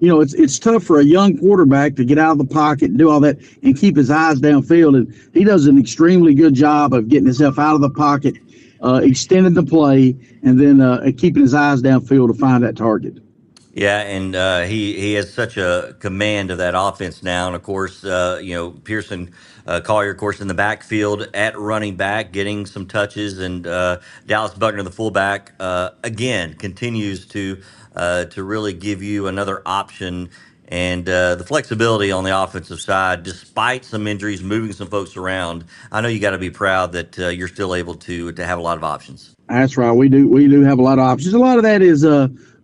it's tough for a young quarterback to get out of the pocket and do all that and keep his eyes downfield. And he does an extremely good job of getting himself out of the pocket, extending the play, and then keeping his eyes downfield to find that target. Yeah, and he has such a command of that offense now. And of course, Pearson Collier, of course, in the backfield at running back, getting some touches, and Dallas Buckner, the fullback, again continues to really give you another option. And the flexibility on the offensive side, despite some injuries, moving some folks around, I know you got to be proud that you're still able to have a lot of options. That's right. We do have a lot of options. A lot of that is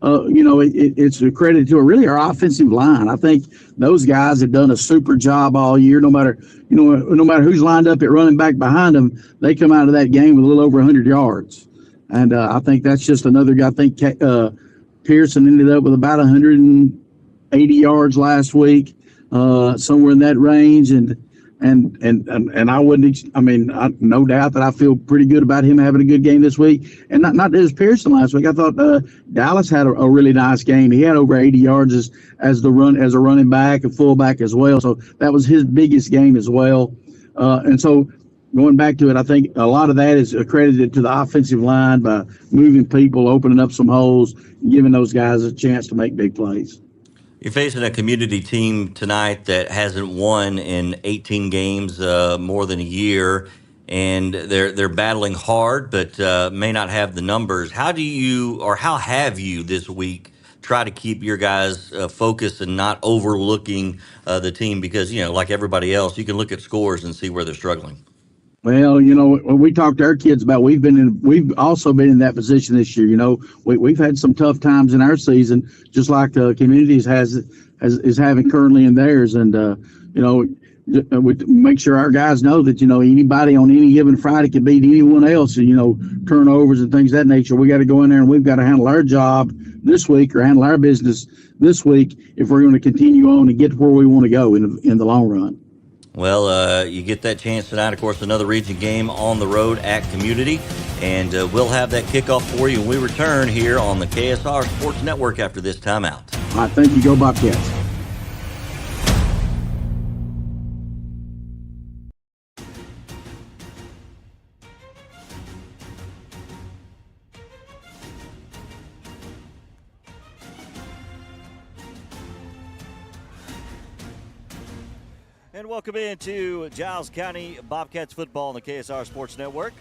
it's a credit to really our offensive line. I think those guys have done a super job all year. No matter who's lined up at running back behind them, they come out of that game with a little over 100 yards. And I think that's just another guy. I think Pearson ended up with about 180 yards last week, somewhere in that range. And I wouldn't. I mean, no doubt that I feel pretty good about him having a good game this week. And not as Pearson last week. I thought Dallas had a really nice game. He had over 80 yards as a running back and fullback as well. So that was his biggest game as well. And so going back to it, I think a lot of that is accredited to the offensive line by moving people, opening up some holes, giving those guys a chance to make big plays. You're facing a community team tonight that hasn't won in 18 games, more than a year, and they're battling hard, but may not have the numbers. How have you this week try to keep your guys focused and not overlooking the team? Because like everybody else, you can look at scores and see where they're struggling. Well, when we talk to our kids about, we've also been in that position this year. We've had some tough times in our season, just like the communities is having currently in theirs. And we make sure our guys know that anybody on any given Friday can beat anyone else. Turnovers and things of that nature. We got to go in there and we've got to handle our job this week or handle our business this week if we're going to continue on and get to where we want to go in the long run. Well, you get that chance tonight. Of course, another region game on the road at Community. And we'll have that kickoff for you when we return here on the KSR Sports Network after this timeout. All right, thank you. Go Bobcats. And welcome into Giles County Bobcats football on the KSR Sports Network.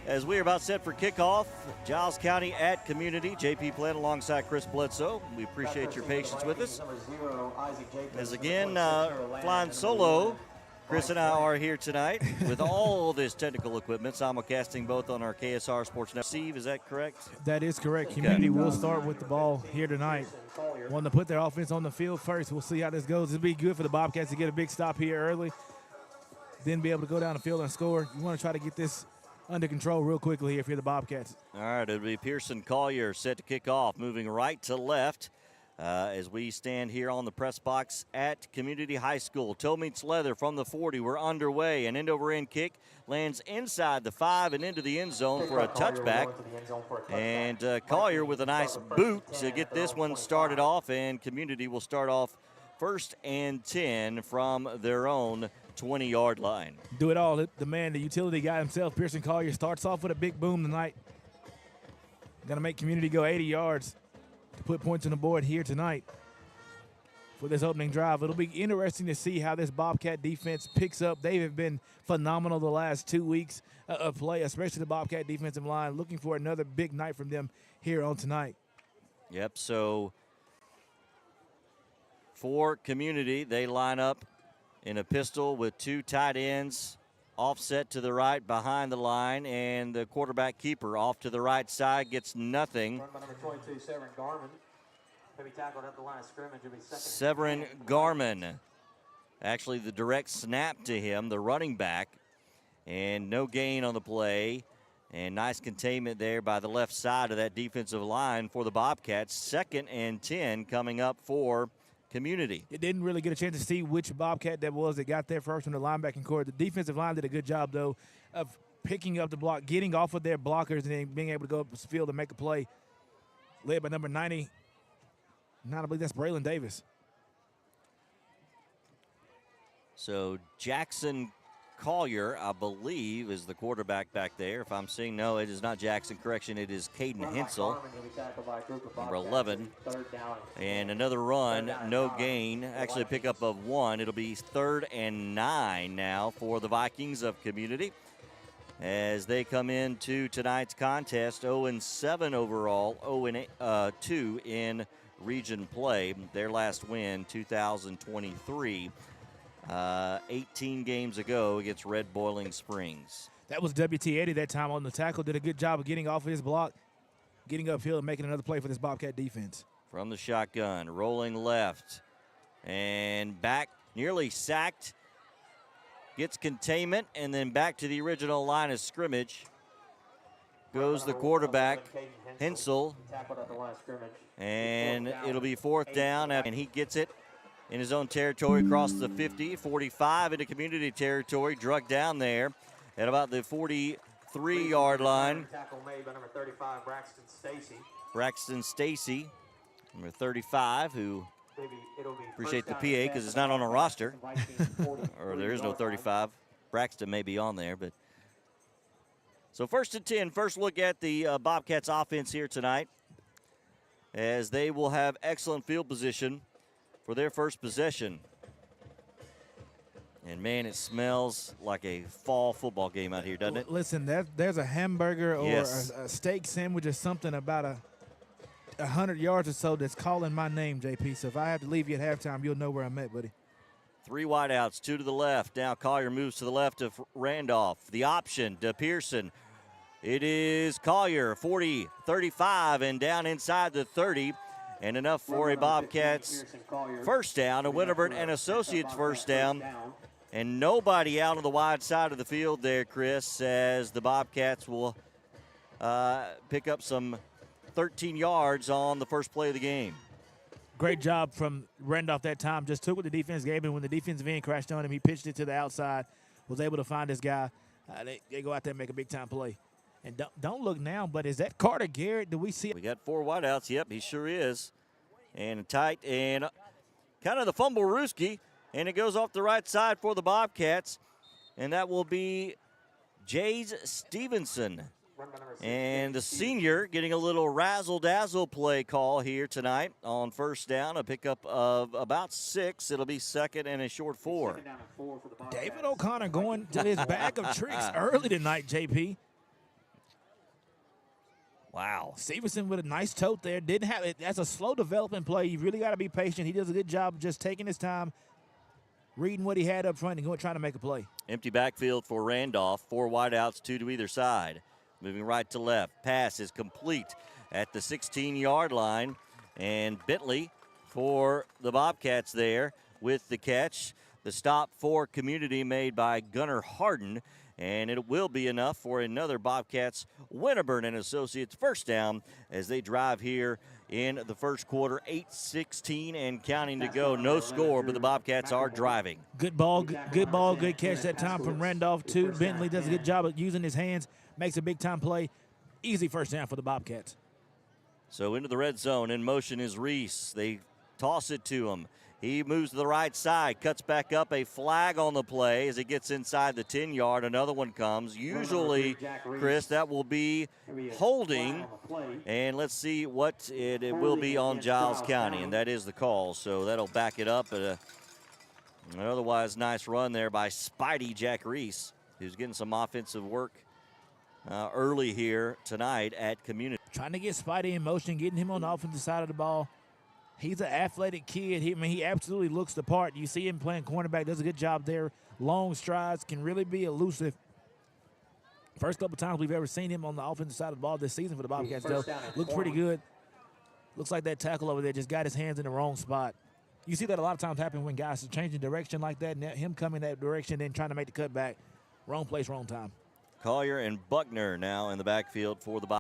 As we are about set for kickoff, Giles County at Community. JP Plant alongside Chris Bledsoe. We appreciate your patience with us. As again, flying solo, Chris and I are here tonight with all this technical equipment, simulcasting both on our KSR Sports Network. Steve, is that correct? That is correct. Community will start with the ball here tonight. Wanting to put their offense on the field first. We'll see how this goes. It'll be good for the Bobcats to get a big stop here early, then be able to go down the field and score. You want to try to get this under control real quickly here if you're the Bobcats. All right, it'll be Pearson Collier set to kick off, moving right to left. As we stand here on the press box at Community High School. Toe meets leather from the 40. We're underway. An end-over-end kick lands inside the 5 and into the end zone for a touchback. And Collier with a nice boot to get this one started off. And Community will start off 1st and 10 from their own 20-yard line. Do it all. The man, the utility guy himself, Pearson Collier, starts off with a big boom tonight. Going to make Community go 80 yards. To put points on the board here tonight for this opening drive. It'll be interesting to see how this Bobcat defense picks up. They have been phenomenal the last 2 weeks of play, especially the Bobcat defensive line. Looking for another big night from them here on tonight. Yep, so for Community, they line up in a pistol with 2 tight ends, offset to the right behind the line, and the quarterback keeper off to the right side gets nothing. Number 22, Severin Garmin. He'll be tackled at the line of scrimmage. It'll be Severin Garmin. Actually, the direct snap to him, the running back, and no gain on the play. And nice containment there by the left side of that defensive line for the Bobcats. 2nd and 10 coming up for Community. It didn't really get a chance to see which Bobcat that was that got there first from the linebacking core. The defensive line did a good job, though, of picking up the block, getting off of their blockers, and then being able to go up the field and make a play. Led by number 90, I believe that's Braylon Davis. So Jackson Collier, I believe, is the quarterback back there. If I'm seeing, no, it is not Jackson. Correction, it is Caden Hensel, number 11. And another run, no gain. Actually, a pickup of 1. It'll be 3rd and 9 now for the Vikings of Community as they come into tonight's contest. 0-7 overall, 0-2 in region play. Their last win, 2023. 18 games ago against Red Boiling Springs. That was WT Eddie that time on the tackle. Did a good job of getting off of his block, getting uphill, and making another play for this Bobcat defense. From the shotgun, rolling left, and back, nearly sacked. Gets containment, and then back to the original line of scrimmage. Goes the quarterback, Hensel, and it'll be 4th down, and he gets it in his own territory across the 50, 45 into community territory, drug down there at about the 43-yard line. Tackle made by number 35, Braxton Stacy. Braxton Stacy, number 35, who appreciate the PA because it's not on a roster, or there is no 35. Braxton may be on there, but so 1st and 10. First look at the Bobcats offense here tonight, as they will have excellent field position for their first possession. And, man, it smells like a fall football game out here, doesn't it? Listen, there's a hamburger or a steak sandwich or something about 100 yards or so that's calling my name, JP. So if I have to leave you at halftime, you'll know where I'm at, buddy. 3 wideouts, 2 to the left. Now Collier moves to the left of Randolph. The option to Pearson. It is Collier, 40, 35, and down inside the 30. And enough for a Bobcats first down, a Winterburn and Associates first down. And nobody out on the wide side of the field there, Chris, as the Bobcats will pick up some 13 yards on the first play of the game. Great job from Randolph that time. Just took what the defense gave him. When the defensive end crashed on him, he pitched it to the outside, was able to find this guy. They go out there and make a big-time play. And don't look now, but is that Carter Garrett? Do we see? We got 4 wideouts. Yep, he sure is. And tight and kind of the fumble Ruski. And it goes off the right side for the Bobcats. And that will be Jays Stevenson. And the senior getting a little razzle-dazzle play call here tonight on first down. A pickup of about 6. It'll be 2nd and a short 4. David O'Connor going to his bag of tricks early tonight, JP. Wow. Stevenson with a nice tote there. Didn't have it. That's a slow developing play. You really got to be patient. He does a good job of just taking his time, reading what he had up front, and going trying to make a play. Empty backfield for Randolph. 4 wideouts, 2 to either side. Moving right to left. Pass is complete at the 16-yard line. And Bentley for the Bobcats there with the catch. The stop for Community made by Gunnar Harden. And it will be enough for another Bobcats Winterburn and Associates first down as they drive here in the first quarter. 8:16 and counting to go. No score, but the Bobcats are driving. Good ball, good catch that time from Randolph too. Bentley does a good job of using his hands, makes a big-time play. Easy first down for the Bobcats. So into the red zone. In motion is Reese. They toss it to him. He moves to the right side, cuts back up, a flag on the play as he gets inside the 10-yard. Another one comes. Usually, Chris, that will be holding. And let's see what it will be on Giles County, and that is the call. So that'll back it up. An otherwise nice run there by Spidey Jack Reese, who's getting some offensive work early here tonight at Community. Trying to get Spidey in motion, getting him on the offensive side of the ball. He's an athletic kid. He absolutely looks the part. You see him playing cornerback, does a good job there. Long strides, can really be elusive. First couple times we've ever seen him on the offensive side of the ball this season for the Bobcats, though. Looks pretty good. Looks like that tackle over there just got his hands in the wrong spot. You see that a lot of times happen when guys are changing direction like that, and him coming that direction, then trying to make the cutback. Wrong place, wrong time. Collier and Buckner now in the backfield for the Bobcats.